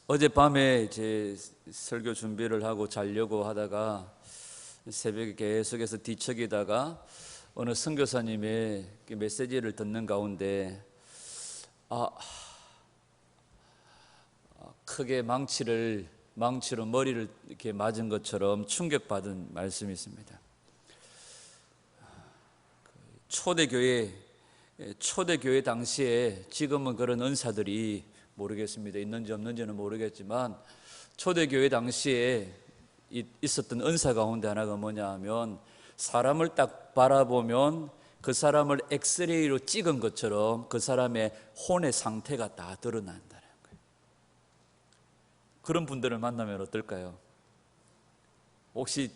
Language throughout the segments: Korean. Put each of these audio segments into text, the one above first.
어젯밤에 제 설교 준비를 하고 자려고 하다가 새벽에 계속해서 뒤척이다가 어느 선교사님의 메시지를 듣는 가운데 크게 망치로 머리를 이렇게 맞은 것처럼 충격받은 말씀이 있습니다. 초대교회 당시에, 지금은 그런 은사들이 모르겠습니다. 있는지 없는지는 모르겠지만 초대교회 당시에 있었던 은사 가운데 하나가 뭐냐 하면, 사람을 딱 바라보면 그 사람을 엑스레이로 찍은 것처럼 그 사람의 혼의 상태가 다 드러난다는 거예요. 그런 분들을 만나면 어떨까요? 혹시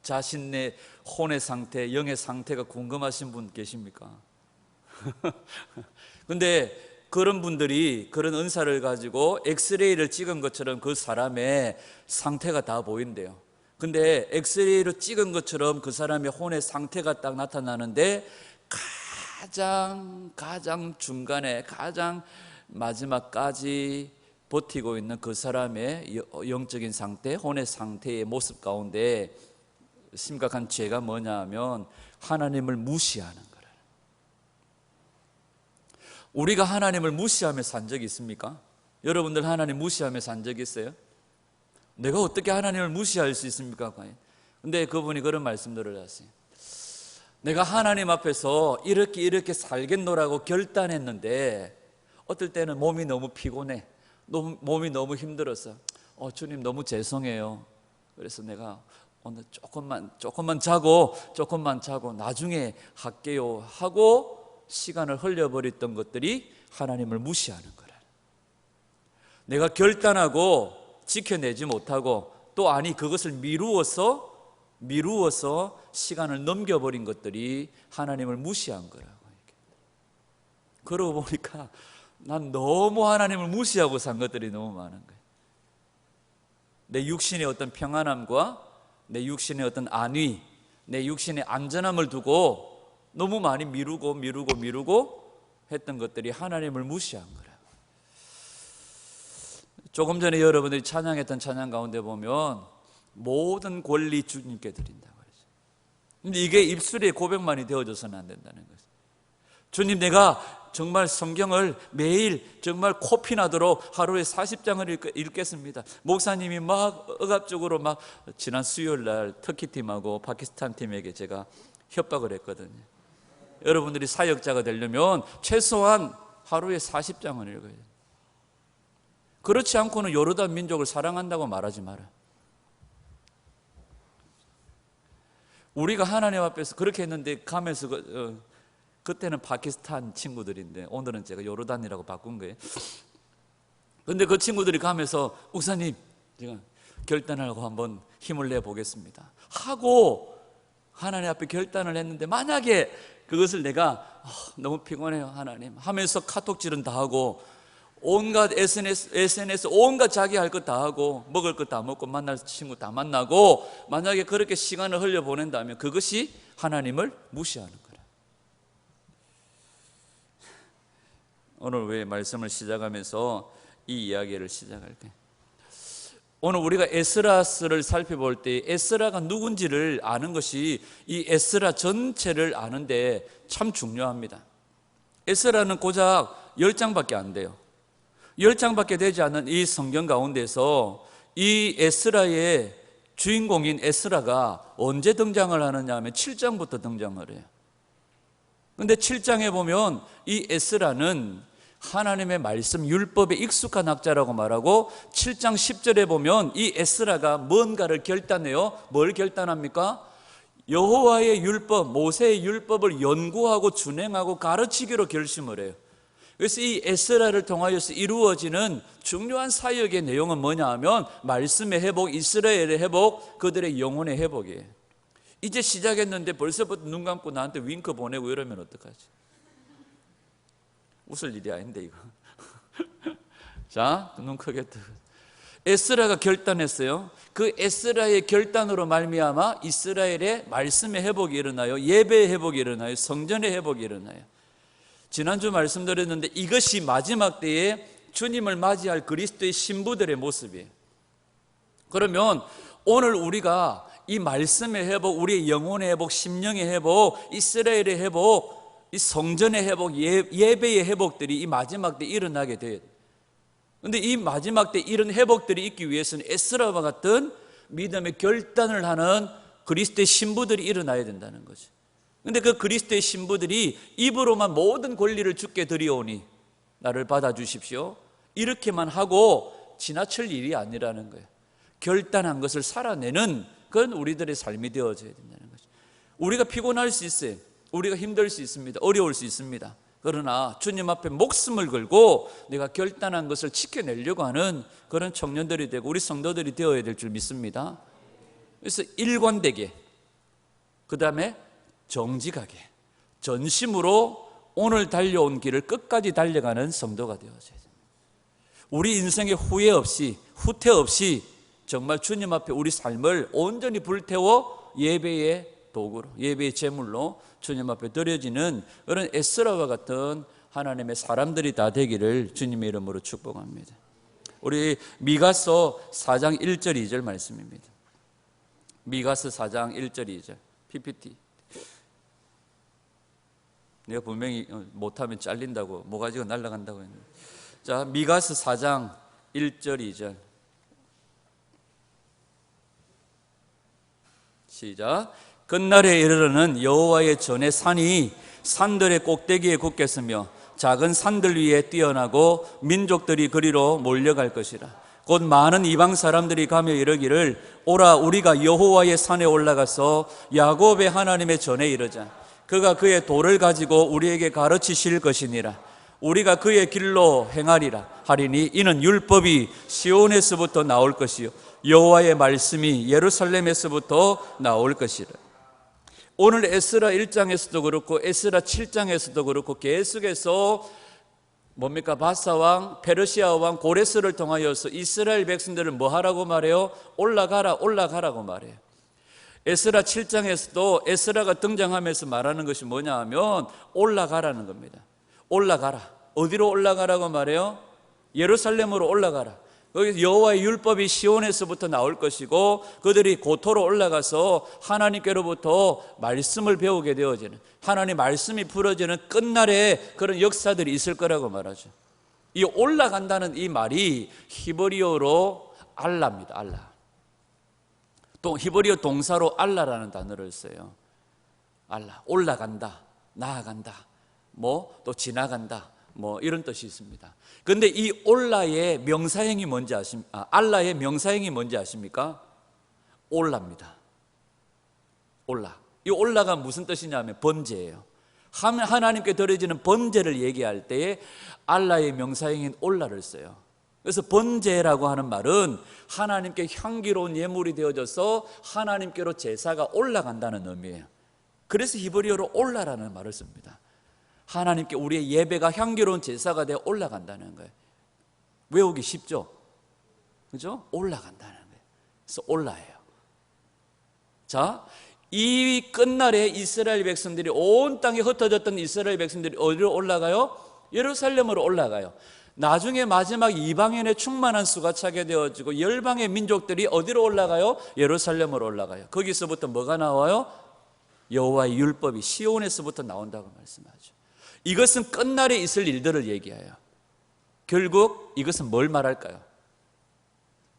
자신의 혼의 상태, 영의 상태가 궁금하신 분 계십니까? 근데 그런 분들이 그런 은사를 가지고 엑스레이를 찍은 것처럼 그 사람의 상태가 다 보인대요. 근데 엑스레이로 찍은 것처럼 그 사람의 혼의 상태가 딱 나타나는데, 가장 중간에, 가장 마지막까지 버티고 있는 그 사람의 영적인 상태, 혼의 상태의 모습 가운데 심각한 죄가 뭐냐 하면 하나님을 무시하는 거예요. 우리가 하나님을 무시하며 산 적이 있습니까? 여러분들 하나님 무시하며 산 적이 있어요? 내가 어떻게 하나님을 무시할 수 있습니까? 근데 그분이 그런 말씀들을 하세요. 내가 하나님 앞에서 이렇게 살겠노라고 결단했는데 어떨 때는 몸이 너무 피곤해, 몸이 너무 힘들어서 주님 너무 죄송해요. 그래서 내가 오늘 조금만 자고 나중에 할게요 하고 시간을 흘려버렸던 것들이 하나님을 무시하는 거라. 내가 결단하고 지켜내지 못하고 또 그것을 미루어서 시간을 넘겨버린 것들이 하나님을 무시한 거라고. 그러고 보니까 난 너무 하나님을 무시하고 산 것들이 너무 많은 거예요. 내 육신의 어떤 평안함과 내 육신의 어떤 안위, 내 육신의 안전함을 두고 너무 많이 미루고 했던 것들이 하나님을 무시한 거라. 조금 전에 여러분들이 찬양했던 찬양 가운데 보면 모든 권리 주님께 드린다고 그랬어요. 근데 이게 입술의 고백만이 되어져서는 안 된다는 거예요. 주님, 내가 정말 성경을 매일 정말 코피 나도록 하루에 40장을 읽겠습니다. 목사님이 막 억압적으로 지난 수요일 날 터키 팀하고 파키스탄 팀에게 제가 협박을 했거든요. 여러분들이 사역자가 되려면 최소한 하루에 40장을 읽어야 돼요. 그렇지 않고는 요르단 민족을 사랑한다고 말하지 마라. 우리가 하나님 앞에서 그렇게 했는데 가면서 그때는 파키스탄 친구들인데 오늘은 제가 요르단이라고 바꾼 거예요. 그런데 그 친구들이 가면서 목사님, 제가 결단하고 한번 힘을 내보겠습니다 하고 하나님 앞에 결단을 했는데, 만약에 그것을 내가 너무 피곤해요 하나님 하면서 카톡질은 다 하고 온갖 SNS 온갖 자기 할 것 다 하고 먹을 것 다 먹고 만날 친구 다 만나고 만약에 그렇게 시간을 흘려보낸다면 그것이 하나님을 무시하는 거라. 오늘 왜 말씀을 시작하면서 이 이야기를 시작할까요? 오늘 우리가 에스라서를 살펴볼 때 에스라가 누군지를 아는 것이 이 에스라 전체를 아는데 참 중요합니다. 에스라는 고작 10장밖에 안 돼요. 10장밖에 되지 않는 이 성경 가운데서 이 에스라의 주인공인 에스라가 언제 등장을 하느냐 하면 7장부터 등장을 해요. 그런데 7장에 보면 이 에스라는 하나님의 말씀 율법에 익숙한 학자라고 말하고 7장 10절에 보면 이 에스라가 뭔가를 결단해요. 뭘 결단합니까? 여호와의 율법, 모세의 율법을 연구하고 준행하고 가르치기로 결심을 해요. 그래서 이 에스라를 통하여서 이루어지는 중요한 사역의 내용은 뭐냐 하면 말씀의 회복, 이스라엘의 회복, 그들의 영혼의 회복이에요. 이제 시작했는데 벌써부터 눈 감고 나한테 윙크 보내고 이러면 어떡하지? 웃을 일이 아닌데 이거. 자, 눈 크게 뜨고. 에스라가 결단했어요. 그 에스라의 결단으로 말미암아 이스라엘의 말씀의 회복이 일어나요. 예배의 회복이 일어나요. 성전의 회복이 일어나요. 지난주 말씀드렸는데 이것이 마지막 때에 주님을 맞이할 그리스도의 신부들의 모습이에요. 그러면 오늘 우리가 이 말씀의 회복, 우리의 영혼의 회복, 심령의 회복, 이스라엘의 회복, 이 성전의 회복, 예배의 회복들이 이 마지막 때 일어나게 돼요. 그런데 이 마지막 때 이런 회복들이 있기 위해서는 에스라와 같은 믿음의 결단을 하는 그리스도의 신부들이 일어나야 된다는 거죠. 그런데 그 그리스도의 신부들이 입으로만 모든 권리를 주께 드리오니 나를 받아주십시오, 이렇게만 하고 지나칠 일이 아니라는 거예요. 결단한 것을 살아내는 그건 우리들의 삶이 되어져야 된다는 거죠. 우리가 피곤할 수 있어요. 우리가 힘들 수 있습니다. 어려울 수 있습니다. 그러나 주님 앞에 목숨을 걸고 내가 결단한 것을 지켜내려고 하는 그런 청년들이 되고 우리 성도들이 되어야 될 줄 믿습니다. 그래서 일관되게, 그 다음에 정직하게, 전심으로 오늘 달려온 길을 끝까지 달려가는 성도가 되어져야 됩니다. 우리 인생에 후회 없이, 후퇴 없이 정말 주님 앞에 우리 삶을 온전히 불태워 예배의 도구로, 예배의 제물로 주님 앞에 드려지는 그런 에스라와 같은 하나님의 사람들이 다 되기를 주님의 이름으로 축복합니다. 우리 미가서 4장 1절 2절 말씀입니다. 미가서 4장 1절 2절 PPT. 내가 분명히 못하면 잘린다고, 모가지가 날아간다고 했는데, 자, 미가서 4장 1절 2절 시작. 끝날에 이르러는 여호와의 전의 산이 산들의 꼭대기에 굳겠으며 작은 산들 위에 뛰어나고 민족들이 그리로 몰려갈 것이라. 곧 많은 이방 사람들이 가며 이르기를 오라 우리가 여호와의 산에 올라가서 야곱의 하나님의 전에 이르자. 그가 그의 도를 가지고 우리에게 가르치실 것이니라. 우리가 그의 길로 행하리라 하리니 이는 율법이 시온에서부터 나올 것이요 여호와의 말씀이 예루살렘에서부터 나올 것이라. 오늘 에스라 1장에서도 그렇고 에스라 7장에서도 그렇고 계속해서 뭡니까? 바사왕, 페르시아 왕 고레스를 통하여서 이스라엘 백성들을 뭐 하라고 말해요? 올라가라, 올라가라고 말해요. 에스라 7장에서도 에스라가 등장하면서 말하는 것이 뭐냐 하면 올라가라는 겁니다. 올라가라. 어디로 올라가라고 말해요? 예루살렘으로 올라가라. 거기 여호와의 율법이 시온에서부터 나올 것이고 그들이 고토로 올라가서 하나님께로부터 말씀을 배우게 되어지는, 하나님 말씀이 풀어지는 끝날에 그런 역사들이 있을 거라고 말하죠. 이 올라간다는 이 말이 히브리어로 알라입니다. 알라. 또 히브리어 동사로 알라라는 단어를 써요. 알라, 올라간다, 나아간다, 뭐 또 지나간다, 뭐 이런 뜻이 있습니다. 그런데 이 올라의 명사형이 뭔지 아십니까? 알라의 명사형이 뭔지 아십니까? 올라입니다. 올라. 이 올라가 무슨 뜻이냐면 번제예요. 하나님께 드려지는 번제를 얘기할 때에 알라의 명사형인 올라를 써요. 그래서 번제라고 하는 말은 하나님께 향기로운 예물이 되어져서 하나님께로 제사가 올라간다는 의미예요. 그래서 히브리어로 올라라는 말을 씁니다. 하나님께 우리의 예배가 향기로운 제사가 되어 올라간다는 거예요. 외우기 쉽죠? 그죠? 올라간다는 거예요. 그래서 올라예요. 자, 이 끝날에 이스라엘 백성들이, 온 땅에 흩어졌던 이스라엘 백성들이 어디로 올라가요? 예루살렘으로 올라가요. 나중에 마지막 이방인의 충만한 수가 차게 되어지고 열방의 민족들이 어디로 올라가요? 예루살렘으로 올라가요. 거기서부터 뭐가 나와요? 여호와의 율법이 시온에서부터 나온다고 말씀하죠. 이것은 끝날에 있을 일들을 얘기해요. 결국 이것은 뭘 말할까요?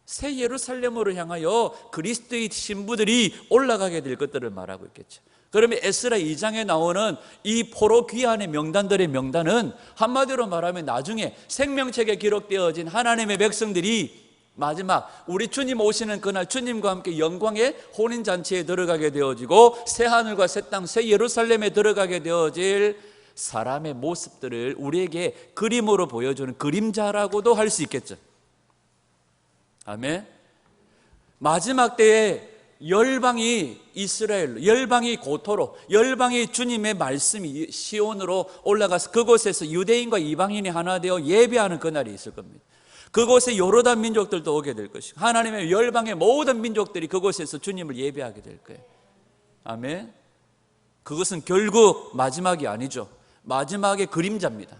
새 예루살렘으로 향하여 그리스도의 신부들이 올라가게 될 것들을 말하고 있겠죠. 그러면 에스라 2장에 나오는 이 포로 귀환의 명단들의 명단은 한마디로 말하면 나중에 생명책에 기록되어진 하나님의 백성들이 마지막 우리 주님 오시는 그날 주님과 함께 영광의 혼인잔치에 들어가게 되어지고 새 하늘과 새 땅, 새 예루살렘에 들어가게 되어질 사람의 모습들을 우리에게 그림으로 보여주는 그림자라고도 할 수 있겠죠. 아멘. 마지막 때에 열방이 이스라엘로, 열방이 고토로, 열방이 주님의 말씀이 시온으로 올라가서 그곳에서 유대인과 이방인이 하나 되어 예배하는 그날이 있을 겁니다. 그곳에 요르단 민족들도 오게 될 것이고 하나님의 열방의 모든 민족들이 그곳에서 주님을 예배하게 될 거예요. 아멘. 그것은 결국 마지막이 아니죠. 마지막의 그림자입니다.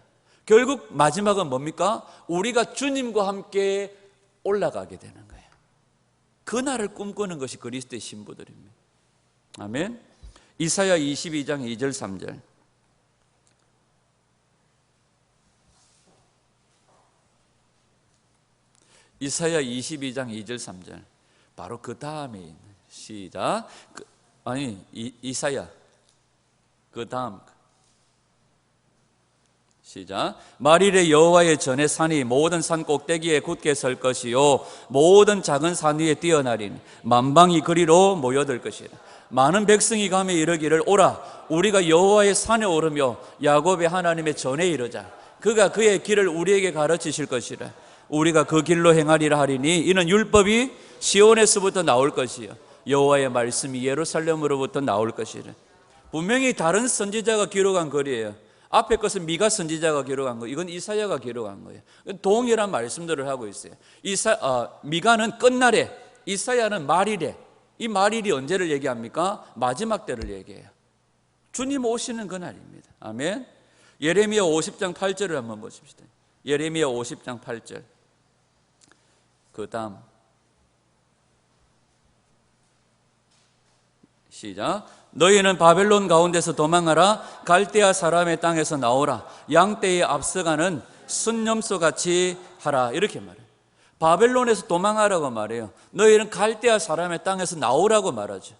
결국 마지막은 뭡니까? 우리가 주님과 함께 올라가게 되는 거예요. 그날을 꿈꾸는 것이 그리스도의 신부들입니다. 아멘. 이사야 22장 2절 3절. 이사야 22장 2절 3절. 바로 그 다음에 있는, 시작. 이사야 그 다음, 시작. 말일에 여호와의 전에 산이 모든 산 꼭대기에 굳게 설 것이요 모든 작은 산 위에 뛰어나리니 만방이 그리로 모여들 것이라. 많은 백성이 가며 이르기를 오라 우리가 여호와의 산에 오르며 야곱의 하나님의 전에 이르자. 그가 그의 길을 우리에게 가르치실 것이라. 우리가 그 길로 행하리라 하리니 이는 율법이 시온에서부터 나올 것이요 여호와의 말씀이 예루살렘으로부터 나올 것이라. 분명히 다른 선지자가 기록한 글이에요. 앞에 것은 미가 선지자가 기록한 거, 이건 이사야가 기록한 거예요. 동일한 말씀들을 하고 있어요. 미가는 끝날에, 이사야는 말일에. 이 말일이 언제를 얘기합니까? 마지막 때를 얘기해요. 주님 오시는 그날입니다. 아멘. 예레미야 50장 8절을 한번 보십시다. 예레미야 50장 8절. 그 다음, 시작. 너희는 바벨론 가운데서 도망하라. 갈대아 사람의 땅에서 나오라. 양떼에 앞서가는 순념소같이 하라. 이렇게 말해요. 바벨론에서 도망하라고 말해요. 너희는 갈대아 사람의 땅에서 나오라고 말하죠.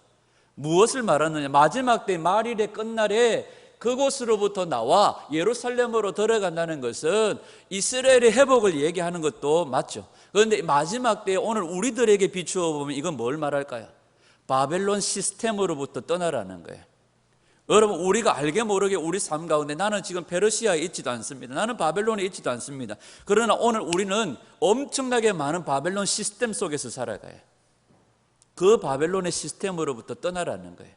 무엇을 말하느냐? 마지막 때 말일의 끝날에 그곳으로부터 나와 예루살렘으로 들어간다는 것은 이스라엘의 회복을 얘기하는 것도 맞죠. 그런데 마지막 때 오늘 우리들에게 비추어 보면 이건 뭘 말할까요? 바벨론 시스템으로부터 떠나라는 거예요. 여러분, 우리가 알게 모르게 우리 삶 가운데 나는 지금 페르시아에 있지도 않습니다. 나는 바벨론에 있지도 않습니다. 그러나 오늘 우리는 엄청나게 많은 바벨론 시스템 속에서 살아가요. 그 바벨론의 시스템으로부터 떠나라는 거예요.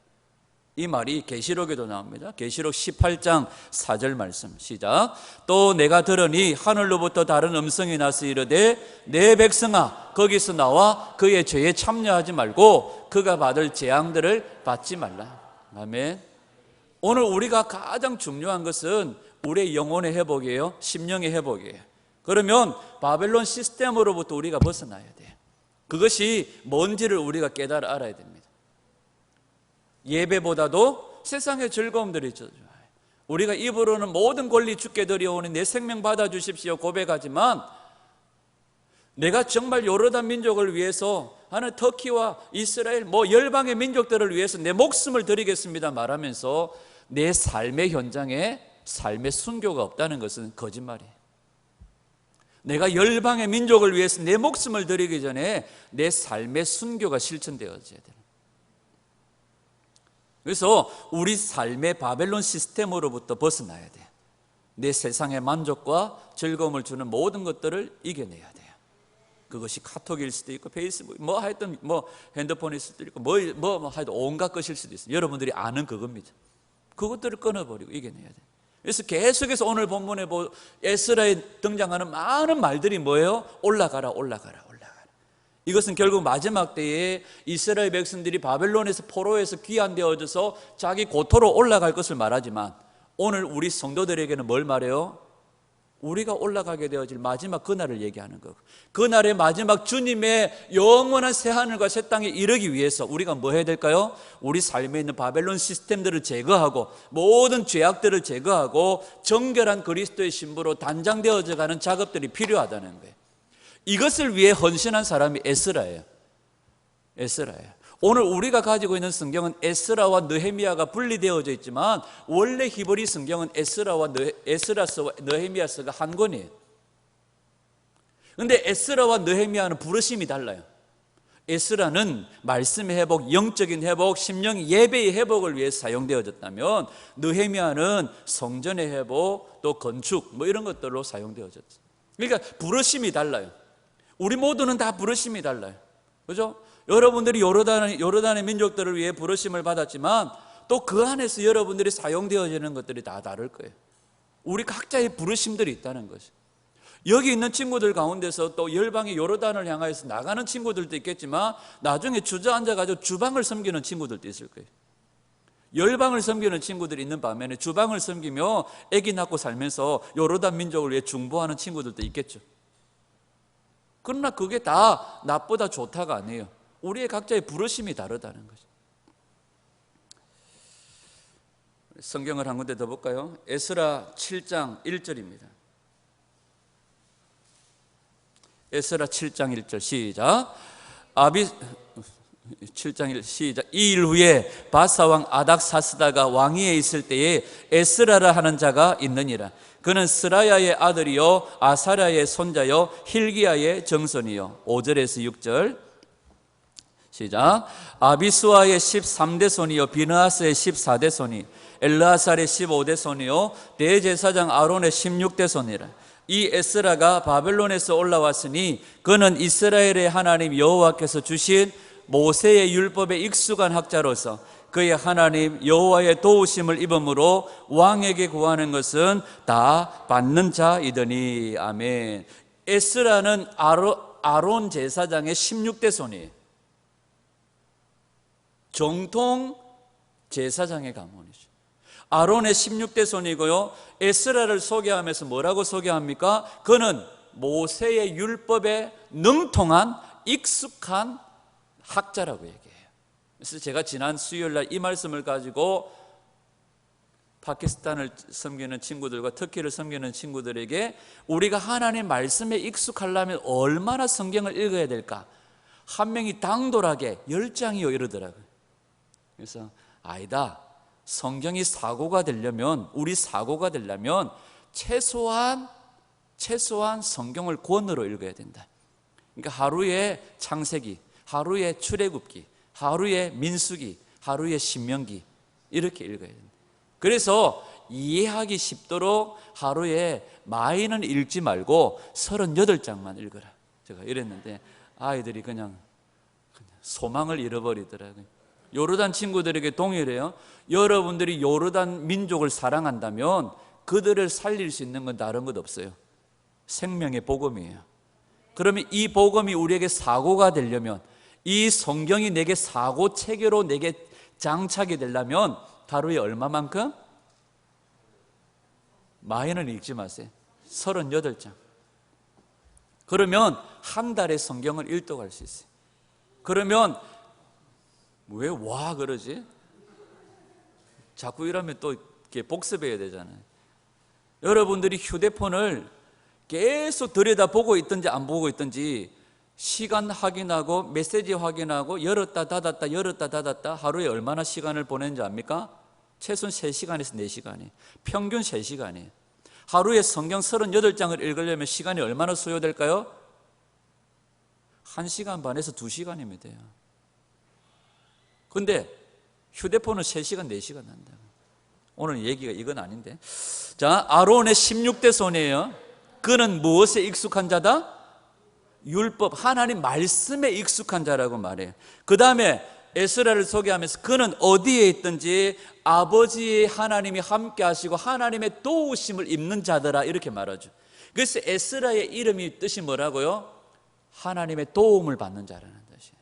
이 말이 계시록에도 나옵니다. 계시록 18장 4절 말씀, 시작. 또 내가 들으니 하늘로부터 다른 음성이 나서 이르되 내 백성아 거기서 나와 그의 죄에 참여하지 말고 그가 받을 재앙들을 받지 말라. 아멘. 오늘 우리가 가장 중요한 것은 우리의 영혼의 회복이에요. 심령의 회복이에요. 그러면 바벨론 시스템으로부터 우리가 벗어나야 돼요. 그것이 뭔지를 우리가 깨달아 알아야 됩니다. 예배보다도 세상의 즐거움들이 더 좋아요. 우리가 입으로는 모든 권리 주께 드려오니 내 생명 받아주십시오 고백하지만 내가 정말 요르단 민족을 위해서 하는 터키와 이스라엘 열방의 민족들을 위해서 내 목숨을 드리겠습니다 말하면서 내 삶의 현장에 삶의 순교가 없다는 것은 거짓말이에요. 내가 열방의 민족을 위해서 내 목숨을 드리기 전에 내 삶의 순교가 실천되어져야 돼요. 그래서 우리 삶의 바벨론 시스템으로부터 벗어나야 돼요. 내 세상의 만족과 즐거움을 주는 모든 것들을 이겨내야 돼요. 그것이 카톡일 수도 있고 페이스북 하여튼 핸드폰일 수도 있고 하여튼 온갖 것일 수도 있어요. 여러분들이 아는 그겁니다. 그것들을 끊어버리고 이겨내야 돼요. 그래서 계속해서 오늘 본문에 에스라에 등장하는 많은 말들이 뭐예요? 올라가라 올라가라 올라가라. 이것은 결국 마지막 때에 이스라엘 백성들이 바벨론에서 포로에서 귀환되어져서 자기 고토로 올라갈 것을 말하지만 오늘 우리 성도들에게는 뭘 말해요? 우리가 올라가게 되어질 마지막 그날을 얘기하는 거고, 그날의 마지막 주님의 영원한 새하늘과 새 땅에 이르기 위해서 우리가 뭐 해야 될까요? 우리 삶에 있는 바벨론 시스템들을 제거하고 모든 죄악들을 제거하고 정결한 그리스도의 신부로 단장되어져 가는 작업들이 필요하다는 거예요. 이것을 위해 헌신한 사람이 에스라예요. 오늘 우리가 가지고 있는 성경은 에스라와 느헤미야가 분리되어져 있지만 원래 히브리 성경은 에스라서와 느헤미야서가 한 권이에요. 그런데 에스라와 느헤미야는 부르심이 달라요. 에스라는 말씀의 회복, 영적인 회복, 심령 예배의 회복을 위해서 사용되어졌다면 느헤미야는 성전의 회복, 또 건축 이런 것들로 사용되어졌죠. 그러니까 부르심이 달라요. 우리 모두는 다 부르심이 달라요. 그죠? 여러분들이 요르단의 민족들을 위해 부르심을 받았지만 또 그 안에서 여러분들이 사용되어지는 것들이 다 다를 거예요. 우리 각자의 부르심들이 있다는 것이. 여기 있는 친구들 가운데서 또 열방의 요르단을 향하여서 나가는 친구들도 있겠지만 나중에 주저앉아가지고 주방을 섬기는 친구들도 있을 거예요. 열방을 섬기는 친구들이 있는 반면에 주방을 섬기며 아기 낳고 살면서 요르단 민족을 위해 중보하는 친구들도 있겠죠. 그러나 그게 다 나보다 좋다가 아니에요. 우리의 각자의 부르심이 다르다는 거죠. 성경을 한 군데 더 볼까요? 에스라 7장 1절입니다. 에스라 7장 1절 시작. 7장 1 시작. 이 일 후에 바사왕 아닥사스다가 왕위에 있을 때에 에스라라 하는 자가 있느니라. 그는 스라야의 아들이요 아사랴의 손자요 힐기야의 정손이요. 5절에서 6절 시작. 아비수아의 13대 손이요 비느하스의 14대 손이 엘르아살의 15대 손이요 대제사장 아론의 16대 손이라. 이 에스라가 바벨론에서 올라왔으니 그는 이스라엘의 하나님 여호와께서 주신 모세의 율법에 익숙한 학자로서 그의 하나님 여호와의 도우심을 입음으로 왕에게 구하는 것은 다 받는 자이더니. 아멘. 에스라는 아론 제사장의 16대 손이에요. 정통 제사장의 가문이죠. 아론의 16대 손이고요. 에스라를 소개하면서 뭐라고 소개합니까? 그는 모세의 율법에 능통한 익숙한 학자라고 얘기해요. 그래서 제가 지난 수요일날 이 말씀을 가지고 파키스탄을 섬기는 친구들과 터키를 섬기는 친구들에게 우리가 하나님 말씀에 익숙하려면 얼마나 성경을 읽어야 될까? 한 명이 당돌하게 10장이요 이러더라고요. 그래서 아니다. 성경이 사고가 되려면, 우리 사고가 되려면 최소한 성경을 권으로 읽어야 된다. 그러니까 하루에 창세기, 하루에 출애굽기, 하루에 민수기, 하루에 신명기 이렇게 읽어야 된다. 그래서 이해하기 쉽도록 하루에 많이는 읽지 말고 38장만 읽어라. 제가 이랬는데 아이들이 그냥 소망을 잃어버리더라고요. 요르단 친구들에게 동일해요. 여러분들이 요르단 민족을 사랑한다면 그들을 살릴 수 있는 건 다른 것 없어요. 생명의 복음이에요. 그러면 이 복음이 우리에게 사고가 되려면, 이 성경이 내게 사고 체계로 내게 장착이 되려면 하루에 얼마만큼? 많이는 읽지 마세요. 38장. 그러면 한 달에 성경을 읽도록 수 있어요. 그러면 왜 와 그러지? 자꾸 이러면 또 이렇게 복습해야 되잖아요. 여러분들이 휴대폰을 계속 들여다보고 있든지 안 보고 있든지 시간 확인하고 메시지 확인하고 열었다 닫았다 열었다 닫았다 하루에 얼마나 시간을 보내는지 압니까? 최소한 3시간에서 4시간이에요. 평균 3시간이에요. 하루에 성경 38장을 읽으려면 시간이 얼마나 소요될까요? 1시간 반에서 2시간이면 돼요. 근데 휴대폰은 3시간, 4시간 한다. 오늘 얘기가 이건 아닌데. 자, 아론의 16대 손이에요. 그는 무엇에 익숙한 자다? 율법, 하나님 말씀에 익숙한 자라고 말해요. 그 다음에 에스라를 소개하면서 그는 어디에 있든지 아버지의 하나님이 함께 하시고 하나님의 도우심을 입는 자더라 이렇게 말하죠. 그래서 에스라의 이름이 뜻이 뭐라고요? 하나님의 도움을 받는 자라는 뜻이에요.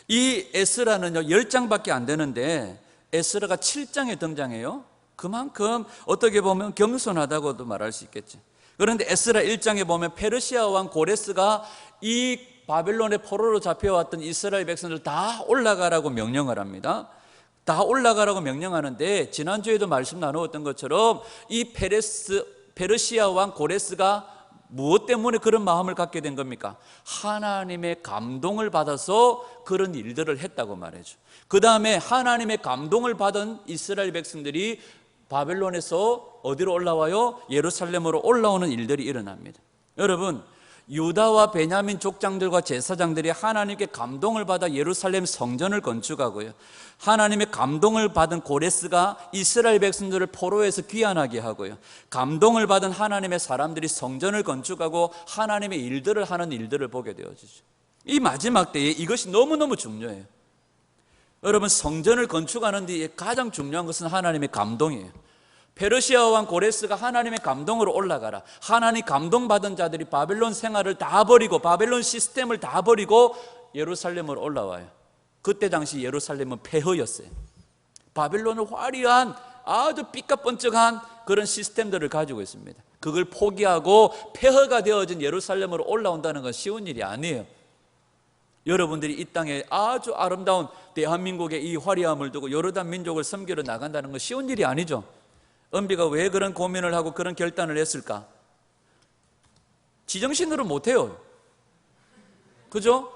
이 에스라는요 10장밖에 안 되는데 에스라가 7장에 등장해요. 그만큼 어떻게 보면 겸손하다고도 말할 수 있겠죠. 그런데 에스라 1장에 보면 페르시아 왕 고레스가 이 바벨론의 포로로 잡혀왔던 이스라엘 백성들 다 올라가라고 명령을 합니다. 다 올라가라고 명령하는데 지난주에도 말씀 나누었던 것처럼 이 페르시아 왕 고레스가 무엇 때문에 그런 마음을 갖게 된 겁니까? 하나님의 감동을 받아서 그런 일들을 했다고 말해줘. 그 다음에 하나님의 감동을 받은 이스라엘 백성들이 바벨론에서 어디로 올라와요? 예루살렘으로 올라오는 일들이 일어납니다. 여러분, 유다와 베냐민 족장들과 제사장들이 하나님께 감동을 받아 예루살렘 성전을 건축하고요, 하나님의 감동을 받은 고레스가 이스라엘 백성들을 포로에서 귀환하게 하고요, 감동을 받은 하나님의 사람들이 성전을 건축하고 하나님의 일들을 하는 일들을 보게 되어지죠. 이 마지막 때에 이것이 너무너무 중요해요. 여러분, 성전을 건축하는 데 가장 중요한 것은 하나님의 감동이에요. 페르시아 왕 고레스가 하나님의 감동으로 올라가라. 하나님 감동받은 자들이 바벨론 생활을 다 버리고 바벨론 시스템을 다 버리고 예루살렘으로 올라와요. 그때 당시 예루살렘은 폐허였어요. 바빌론은 화려한 아주 삐까뻔쩍한 그런 시스템들을 가지고 있습니다. 그걸 포기하고 폐허가 되어진 예루살렘으로 올라온다는 건 쉬운 일이 아니에요. 여러분들이 이 땅에 아주 아름다운 대한민국의 이 화려함을 두고 요르단 민족을 섬기러 나간다는 건 쉬운 일이 아니죠. 은비가 왜 그런 고민을 하고 그런 결단을 했을까? 지정신으로 못해요. 그죠?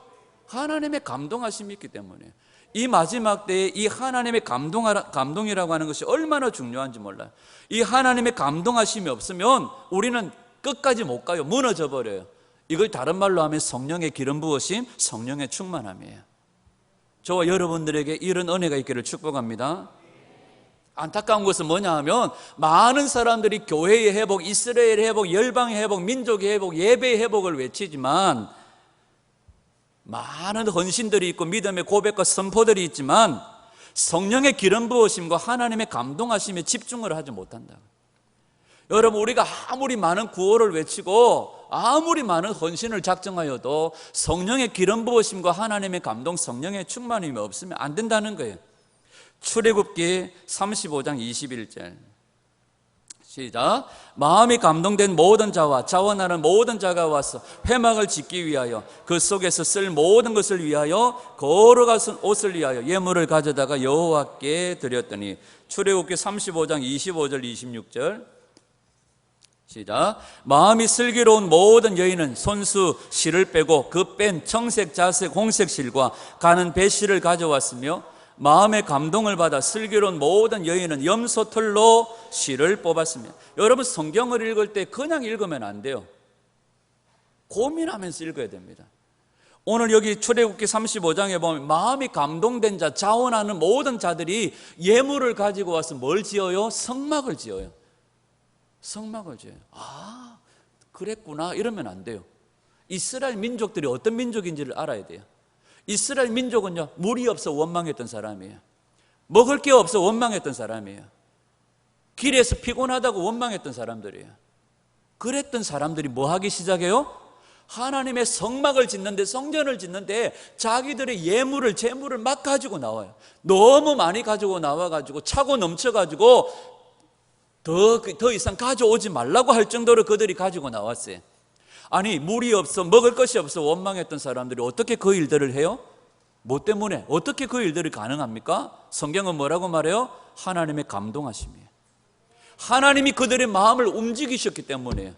하나님의 감동하심이 있기 때문에. 이 마지막 때에 이 하나님의 감동이라고 하는 것이 얼마나 중요한지 몰라요. 이 하나님의 감동하심이 없으면 우리는 끝까지 못 가요. 무너져 버려요. 이걸 다른 말로 하면 성령의 기름 부으심, 성령의 충만함이에요. 저와 여러분들에게 이런 은혜가 있기를 축복합니다. 안타까운 것은 뭐냐 하면 많은 사람들이 교회의 회복, 이스라엘의 회복, 열방의 회복, 민족의 회복, 예배의 회복을 외치지만 많은 헌신들이 있고 믿음의 고백과 선포들이 있지만 성령의 기름 부으심과 하나님의 감동하심에 집중을 하지 못한다. 여러분, 우리가 아무리 많은 구호를 외치고 아무리 많은 헌신을 작정하여도 성령의 기름 부으심과 하나님의 감동, 성령의 충만함이 없으면 안 된다는 거예요. 출애굽기 35장 21절 시작. 마음이 감동된 모든 자와 자원하는 모든 자가 와서 회막을 짓기 위하여 그 속에서 쓸 모든 것을 위하여 거룩한 옷을 위하여 예물을 가져다가 여호와께 드렸더니. 출애굽기 35장 25절 26절 시작. 마음이 슬기로운 모든 여인은 손수 실을 빼고 그 뺀 청색, 자색, 홍색 실과 가는 배실을 가져왔으며 마음의 감동을 받아 슬기로운 모든 여인은 염소털로 실을 뽑았습니다. 여러분, 성경을 읽을 때 그냥 읽으면 안 돼요. 고민하면서 읽어야 됩니다. 오늘 여기 출애굽기 35장에 보면 마음이 감동된 자, 자원하는 모든 자들이 예물을 가지고 와서 뭘 지어요? 성막을 지어요. 성막을 지어요. 아, 그랬구나 이러면 안 돼요. 이스라엘 민족들이 어떤 민족인지를 알아야 돼요. 이스라엘 민족은요, 물이 없어 원망했던 사람이에요. 먹을 게 없어 원망했던 사람이에요. 길에서 피곤하다고 원망했던 사람들이에요. 그랬던 사람들이 뭐 하기 시작해요? 하나님의 성막을 짓는데, 성전을 짓는데 자기들의 예물을, 재물을 막 가지고 나와요. 너무 많이 가지고 나와가지고 차고 넘쳐가지고 더 이상 가져오지 말라고 할 정도로 그들이 가지고 나왔어요. 아니, 물이 없어, 먹을 것이 없어 원망했던 사람들이 어떻게 그 일들을 해요? 뭐 때문에? 어떻게 그 일들이 가능합니까? 성경은 뭐라고 말해요? 하나님의 감동하심이에요. 하나님이 그들의 마음을 움직이셨기 때문이에요.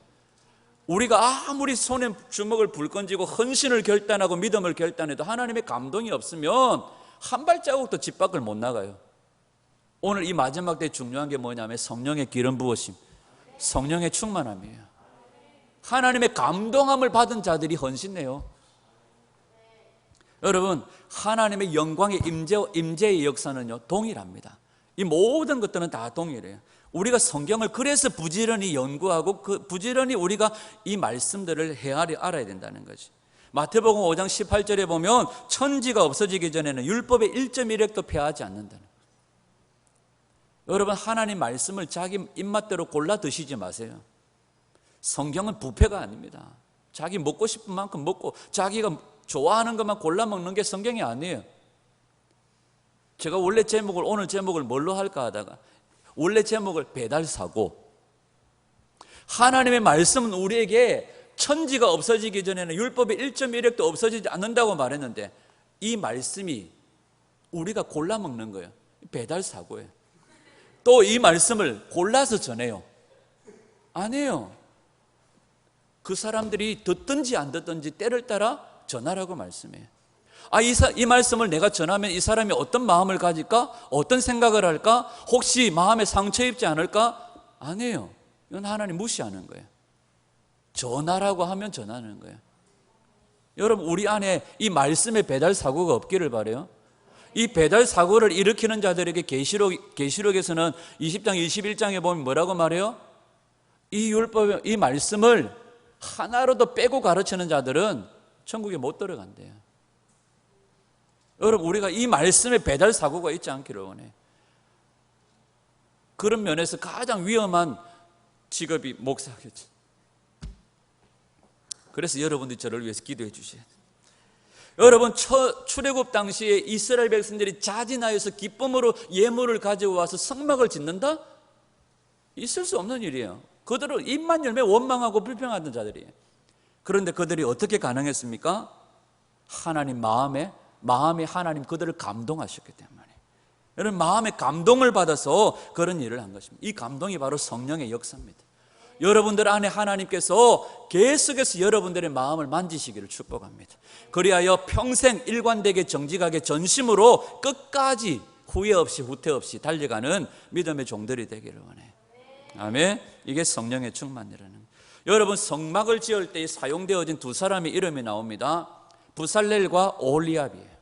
우리가 아무리 손에 주먹을 불건지고 헌신을 결단하고 믿음을 결단해도 하나님의 감동이 없으면 한 발자국도 집 밖을 못 나가요. 오늘 이 마지막 때 중요한 게 뭐냐면 성령의 기름 부으심, 성령의 충만함이에요. 하나님의 감동함을 받은 자들이 헌신해요. 여러분, 하나님의 영광의 임재의 역사는요, 동일합니다. 이 모든 것들은 다 동일해요. 우리가 성경을 그래서 부지런히 연구하고 부지런히 우리가 이 말씀들을 알아야 된다는 거지. 마태복음 5장 18절에 보면 천지가 없어지기 전에는 율법의 1.1획도 폐하지 않는다는 거예요. 여러분, 하나님 말씀을 자기 입맛대로 골라 드시지 마세요. 성경은 뷔페가 아닙니다. 자기 먹고 싶은 만큼 먹고 자기가 좋아하는 것만 골라 먹는 게 성경이 아니에요. 제가 원래 제목을, 오늘 제목을 뭘로 할까 하다가 원래 제목을 배달사고, 하나님의 말씀은 우리에게 천지가 없어지기 전에는 율법의 1.1획도 없어지지 않는다고 말했는데 이 말씀이 우리가 골라 먹는 거예요. 배달사고예요. 또 이 말씀을 골라서 전해요. 아니에요. 그 사람들이 듣든지 안 듣든지 때를 따라 전하라고 말씀해요. 이 말씀을 내가 전하면 이 사람이 어떤 마음을 가질까? 어떤 생각을 할까? 혹시 마음에 상처 입지 않을까? 아니에요. 이건 하나님 무시하는 거예요. 전하라고 하면 전하는 거예요. 여러분, 우리 안에 이 말씀의 배달 사고가 없기를 바라요. 이 배달 사고를 일으키는 자들에게 계시록에서는 20장 21장에 보면 뭐라고 말해요? 이 율법, 이 말씀을 하나로도 빼고 가르치는 자들은 천국에 못 들어간대요. 여러분, 우리가 이 말씀에 배달 사고가 있지 않기를 원해. 그런 면에서 가장 위험한 직업이 목사겠죠. 그래서 여러분들이 저를 위해서 기도해 주셔야 돼요. 여러분, 출애굽 당시에 이스라엘 백성들이 자진하여서 기쁨으로 예물을 가지고 와서 성막을 짓는다? 있을 수 없는 일이에요. 그들은 입만 열면 원망하고 불평하던 자들이에요. 그런데 그들이 어떻게 가능했습니까? 하나님 마음에 하나님 그들을 감동하셨기 때문에. 여러분, 마음에 감동을 받아서 그런 일을 한 것입니다. 이 감동이 바로 성령의 역사입니다. 여러분들 안에 하나님께서 계속해서 여러분들의 마음을 만지시기를 축복합니다. 그리하여 평생 일관되게 정직하게 전심으로 끝까지 후회 없이 후퇴 없이 달려가는 믿음의 종들이 되기를 원해요. 아멘. 이게 성령의 충만이라는 거예요. 여러분, 성막을 지을 때 사용되어진 두 사람의 이름이 나옵니다. 부살렐과 오홀리압이에요.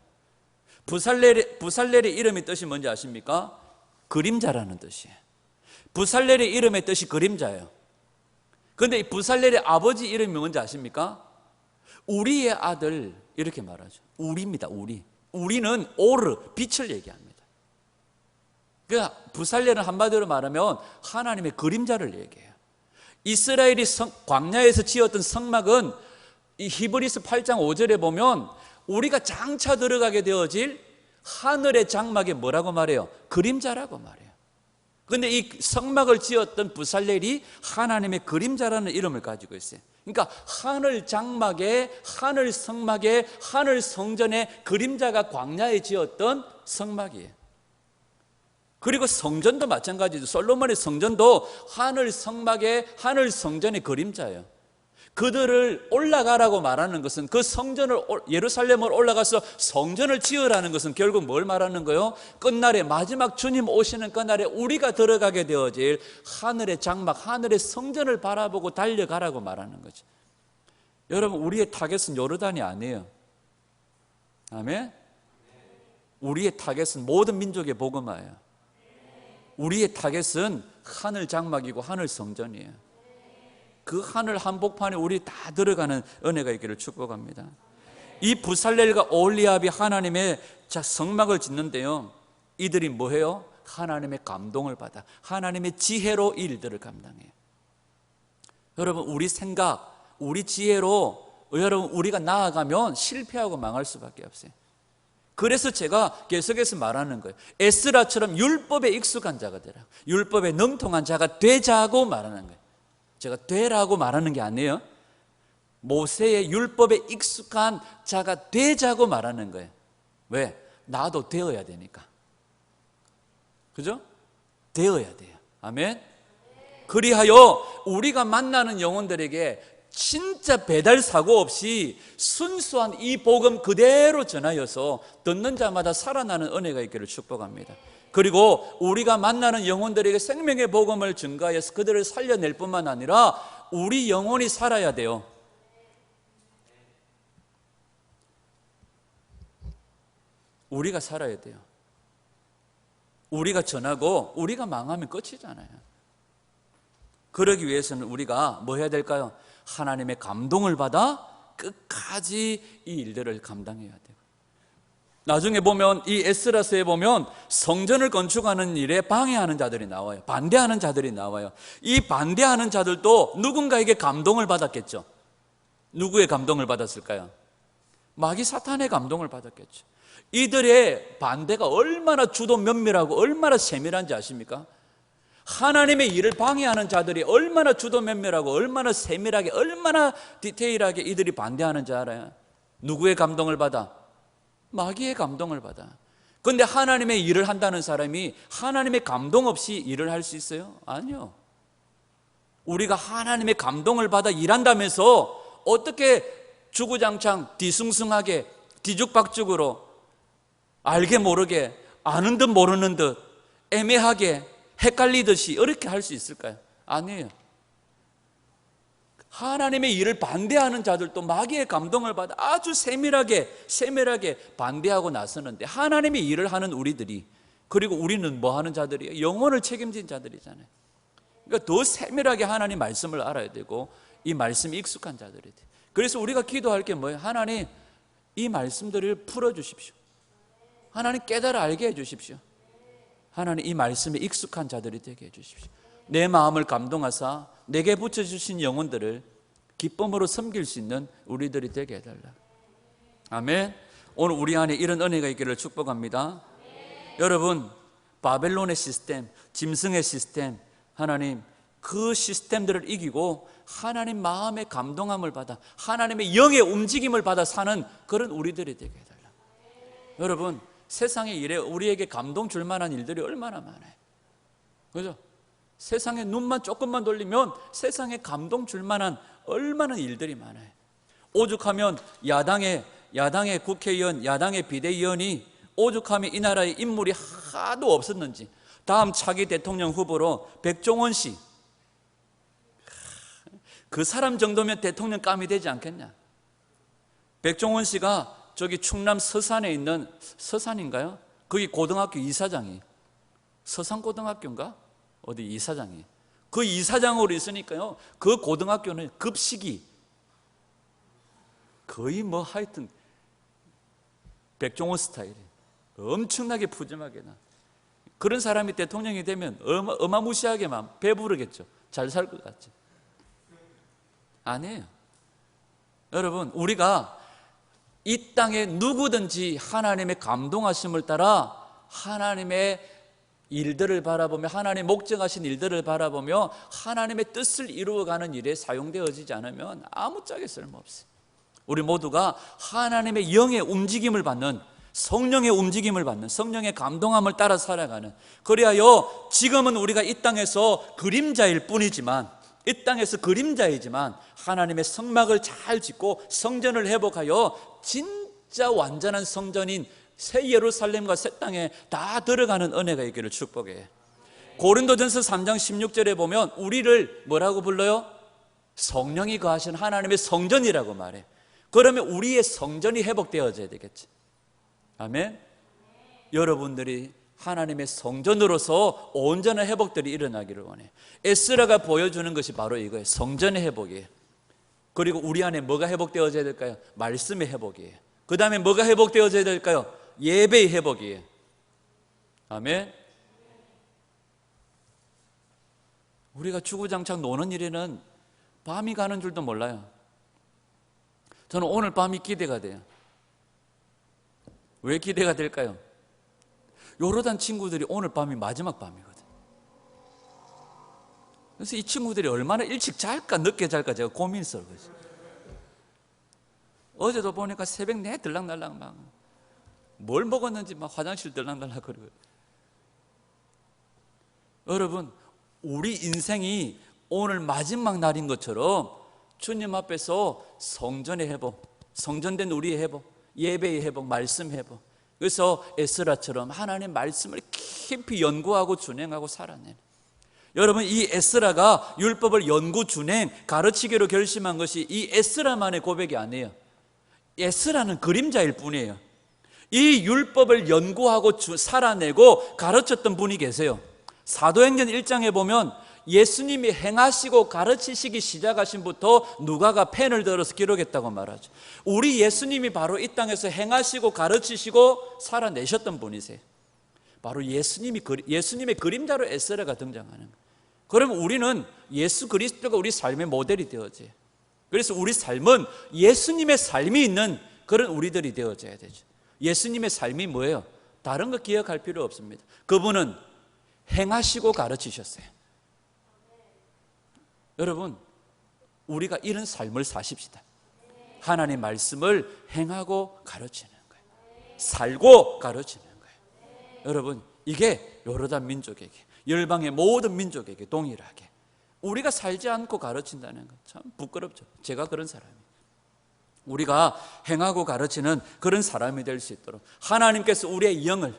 부살렐의 이름의 뜻이 뭔지 아십니까? 그림자라는 뜻이에요. 부살렐의 이름의 뜻이 그림자예요. 그런데 이 부살렐의 아버지 이름이 뭔지 아십니까? 우리의 아들, 이렇게 말하죠. 우리입니다. 우리는 오르, 빛을 얘기합니다. 그러니까 부살렐은 한마디로 말하면 하나님의 그림자를 얘기해요. 이스라엘이 광야에서 지었던 성막은 이 히브리서 8장 5절에 보면 우리가 장차 들어가게 되어질 하늘의 장막에 뭐라고 말해요? 그림자라고 말해요. 그런데 이 성막을 지었던 부살렐이 하나님의 그림자라는 이름을 가지고 있어요. 그러니까 하늘 장막에, 하늘 성막에, 하늘 성전에 그림자가 광야에 지었던 성막이에요. 그리고 성전도 마찬가지죠. 솔로몬의 성전도 하늘 성막에, 하늘 성전의 그림자예요. 그들을 올라가라고 말하는 것은, 그 성전을, 예루살렘을 올라가서 성전을 지으라는 것은 결국 뭘 말하는 거예요? 끝날에, 마지막 주님 오시는 그날에 우리가 들어가게 되어질 하늘의 장막, 하늘의 성전을 바라보고 달려가라고 말하는 거죠. 여러분, 우리의 타겟은 요르단이 아니에요. 아멘? 우리의 타겟은 모든 민족의 복음화예요. 우리의 타겟은 하늘 장막이고 하늘 성전이에요. 그 하늘 한복판에 우리 다 들어가는 은혜가 있기를 축복합니다. 이 부살렐과 오홀리압이 하나님의 성막을 짓는데요, 이들이 뭐해요? 하나님의 감동을 받아 하나님의 지혜로 이 일들을 감당해요. 여러분, 우리 생각, 우리 지혜로 여러분 우리가 나아가면 실패하고 망할 수밖에 없어요. 그래서 제가 계속해서 말하는 거예요. 에스라처럼 율법에 익숙한 자가 되라, 율법에 능통한 자가 되자고 말하는 거예요. 제가 되라고 말하는 게 아니에요. 모세의 율법에 익숙한 자가 되자고 말하는 거예요. 왜? 나도 되어야 되니까. 그죠? 되어야 돼요. 아멘. 그리하여 우리가 만나는 영혼들에게 진짜 배달 사고 없이 순수한 이 복음 그대로 전하여서 듣는 자마다 살아나는 은혜가 있기를 축복합니다. 그리고 우리가 만나는 영혼들에게 생명의 복음을 증가해서 그들을 살려낼 뿐만 아니라 우리 영혼이 살아야 돼요. 우리가 살아야 돼요. 우리가 전하고 우리가 망하면 끝이잖아요. 그러기 위해서는 우리가 뭐 해야 될까요? 하나님의 감동을 받아 끝까지 이 일들을 감당해야 돼요. 나중에 보면 이 에스라서에 보면 성전을 건축하는 일에 방해하는 자들이 나와요. 반대하는 자들이 나와요. 이 반대하는 자들도 누군가에게 감동을 받았겠죠. 누구의 감동을 받았을까요? 마귀 사탄의 감동을 받았겠죠. 이들의 반대가 얼마나 주도 면밀하고 얼마나 세밀한지 아십니까? 하나님의 일을 방해하는 자들이 얼마나 주도 면밀하고 얼마나 세밀하게, 얼마나 디테일하게 이들이 반대하는 줄 알아요? 누구의 감동을 받아? 마귀의 감동을 받아. 그런데 하나님의 일을 한다는 사람이 하나님의 감동 없이 일을 할 수 있어요? 아니요. 우리가 하나님의 감동을 받아 일한다면서 어떻게 주구장창 뒤숭숭하게 뒤죽박죽으로 알게 모르게 아는 듯 모르는 듯 애매하게 헷갈리듯이 이렇게 할 수 있을까요? 아니에요. 하나님의 일을 반대하는 자들도 마귀의 감동을 받아 아주 세밀하게 반대하고 나서는데, 하나님의 일을 하는 우리들이, 그리고 우리는 뭐 하는 자들이에요? 영혼을 책임진 자들이잖아요. 그러니까 더 세밀하게 하나님 말씀을 알아야 되고 이 말씀이 익숙한 자들이 돼요. 그래서 우리가 기도할 게 뭐예요? 하나님, 이 말씀들을 풀어주십시오. 하나님, 깨달아 알게 해주십시오. 하나님, 이 말씀에 익숙한 자들이 되게 해주십시오. 내 마음을 감동하사 내게 붙여주신 영혼들을 기쁨으로 섬길 수 있는 우리들이 되게 해달라. 아멘. 오늘 우리 안에 이런 은혜가 있기를 축복합니다. 여러분, 바벨론의 시스템, 짐승의 시스템, 하나님 그 시스템들을 이기고 하나님 마음의 감동함을 받아 하나님의 영의 움직임을 받아 사는 그런 우리들이 되게 해달라. 여러분, 세상의 일에 우리에게 감동 줄 만한 일들이 얼마나 많아요. 그죠? 세상에 눈만 조금만 돌리면 세상에 감동 줄 만한 얼마나 일들이 많아요. 오죽하면 야당의 국회의원, 야당의 비대위원이 오죽하면 이 나라에 인물이 하도 없었는지 다음 차기 대통령 후보로 백종원 씨, 그 사람 정도면 대통령 감이 되지 않겠냐. 백종원 씨가 저기 충남 서산에 있는, 서산인가요? 거기 고등학교 이사장이, 서산고등학교인가? 어디 이사장이, 그 이사장으로 있으니까요, 그 고등학교는 급식이 거의 뭐 하여튼 백종원 스타일이 엄청나게 푸짐하게 나. 그런 사람이 대통령이 되면 어마무시하게만 배부르겠죠. 잘 살 것 같죠. 아니에요. 여러분, 우리가 이 땅에 누구든지 하나님의 감동하심을 따라 하나님의 일들을 바라보며 하나님 목적하신 일들을 바라보며 하나님의 뜻을 이루어가는 일에 사용되어지지 않으면 아무짝에 쓸모없어요. 우리 모두가 하나님의 영의 움직임을 받는, 성령의 움직임을 받는, 성령의 감동함을 따라 살아가는, 그리하여 지금은 우리가 이 땅에서 그림자일 뿐이지만, 이 땅에서 그림자이지만 하나님의 성막을 잘 짓고 성전을 회복하여 진짜 완전한 성전인 새 예루살렘과 새 땅에 다 들어가는 은혜가 있기를 축복해. 고린도전서 3장 16절에 보면 우리를 뭐라고 불러요? 성령이 거하신 하나님의 성전이라고 말해. 그러면 우리의 성전이 회복되어져야 되겠지. 아멘. 여러분들이 하나님의 성전으로서 온전한 회복들이 일어나기를 원해. 에스라가 보여주는 것이 바로 이거예요. 성전의 회복이에요. 그리고 우리 안에 뭐가 회복되어져야 될까요? 말씀의 회복이에요. 그 다음에 뭐가 회복되어져야 될까요? 예배의 회복이에요. 아멘. 우리가 주구장창 노는 일에는 밤이 가는 줄도 몰라요. 저는 오늘 밤이 기대가 돼요. 왜 기대가 될까요? 요르단 친구들이 오늘 밤이 마지막 밤이거든. 그래서 이 친구들이 얼마나 일찍 잘까 늦게 잘까 제가 고민스러워요. 어제도 보니까 새벽 내 들락날락 막 뭘 먹었는지 막 화장실 들락날락 그러고. 여러분, 우리 인생이 오늘 마지막 날인 것처럼 주님 앞에서 성전의 회복, 성전된 우리의 회복, 예배의 회복, 말씀 회복. 그래서 에스라처럼 하나님의 말씀을 깊이 연구하고 준행하고 살아내는. 여러분, 이 에스라가 율법을 연구, 준행, 가르치기로 결심한 것이 이 에스라만의 고백이 아니에요. 에스라는 그림자일 뿐이에요. 이 율법을 연구하고 살아내고 가르쳤던 분이 계세요. 사도행전 1장에 보면 예수님이 행하시고 가르치시기 시작하신부터 누가가 펜을 들어서 기록했다고 말하죠. 우리 예수님이 바로 이 땅에서 행하시고 가르치시고 살아내셨던 분이세요. 바로 예수님의 그림자로 에스라가 등장하는 거예요. 그러면 우리는 예수 그리스도가 우리 삶의 모델이 되어져요. 그래서 우리 삶은 예수님의 삶이 있는 그런 우리들이 되어져야 되죠. 예수님의 삶이 뭐예요? 다른 거 기억할 필요 없습니다. 그분은 행하시고 가르치셨어요. 여러분, 우리가 이런 삶을 사십시다. 하나님의 말씀을 행하고 가르치는 거예요. 살고 가르치는 거예요. 여러분, 이게 요르단 민족에게, 열방의 모든 민족에게 동일하게 우리가 살지 않고 가르친다는 것 참 부끄럽죠. 제가 그런 사람이에요. 우리가 행하고 가르치는 그런 사람이 될 수 있도록 하나님께서 우리의 영을,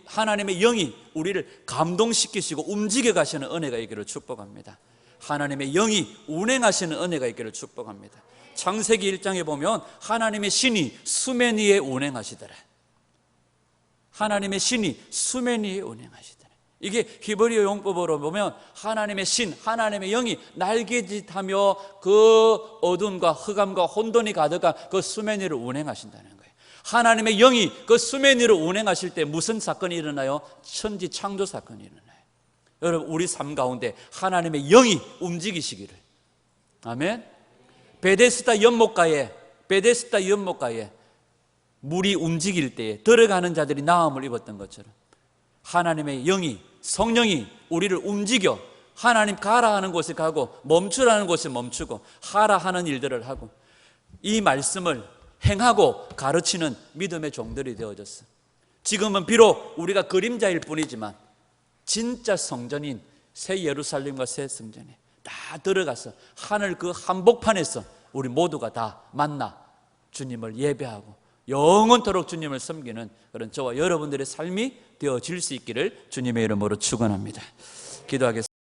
하나님의 영이 우리를 감동시키시고 움직여 가시는 은혜가 있기를 축복합니다. 하나님의 영이 운행하시는 은혜가 있기를 축복합니다. 창세기 1장에 보면 하나님의 신이 수면 위에 운행하시더라. 하나님의 신이 수면 위에 운행하시더라. 이게 히브리어 용법으로 보면 하나님의 신, 하나님의 영이 날개짓하며 그 어둠과 흑암과 혼돈이 가득한 그 수면 위를 운행하신다는 거예요. 하나님의 영이 그 수면 위를 운행하실 때 무슨 사건이 일어나요? 천지 창조 사건이 일어나요. 여러분, 우리 삶 가운데 하나님의 영이 움직이시기를. 아멘. 베데스다 연못가에 물이 움직일 때에 들어가는 자들이 나음을 입었던 것처럼 하나님의 영이, 성령이 우리를 움직여 하나님 가라 하는 곳에 가고 멈추라는 곳에 멈추고 하라 하는 일들을 하고 이 말씀을 행하고 가르치는 믿음의 종들이 되어졌어. 지금은 비록 우리가 그림자일 뿐이지만 진짜 성전인 새 예루살렘과 새 성전에 다 들어가서 하늘 그 한복판에서 우리 모두가 다 만나 주님을 예배하고 영원토록 주님을 섬기는 그런 저와 여러분들의 삶이 되어질 수 있기를 주님의 이름으로 축원합니다. 기도하겠습니다.